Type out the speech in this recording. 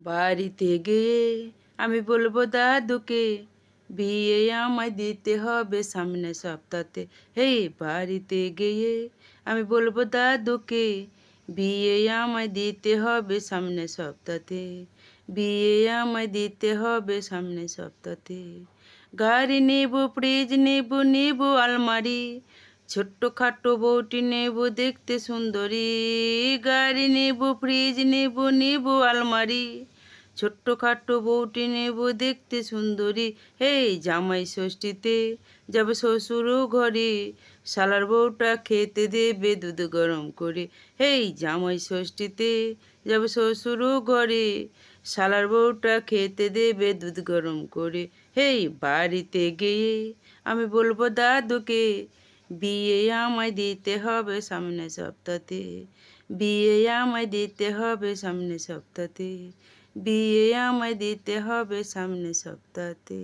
বাড়িতে গিয়ে আমি বলবো দাদুকে, বিয়ে আমায় দিতে হবে সামনে সপ্তাহতে। হেই, বাড়িতে গিয়ে আমি বলবো দাদুকে, বিয়ে আমায় দিতে হবে সামনে সপ্তাহতে। বিয়ে আমায় দিতে হবে সামনে সপ্তাহতে। গাড়ি নেব, ফ্রিজ নেব, নেব আলমারি, ছোট্ট খাটো বউটি নেব দেখতে সুন্দরী। গাড়ি নেব, ফ্রিজ নেব, নেব আলমারি, ছোট্ট খাটো বউটি নেব দেখতে সুন্দরী। এই জামাই ষষ্ঠীতে যাব শ্বশুর ঘরে, শালার বউটা খেতে দেবে দুধ গরম করে। এই জামাই ষষ্ঠীতে যাব শ্বশুর ঘরে, শালার বউটা খেতে দেবে দুধ গরম করে। হেই, বাড়িতে গিয়ে আমি বলবো দাদুকে, বিয়ে আমায় দিতে হবে সামনে সপ্তাহতে। বিয়ে আমায় দিতে হবে সামনে সপ্তাহতে। বিয়ে আমায় দিতে হবে সামনে সপ্তাহতে।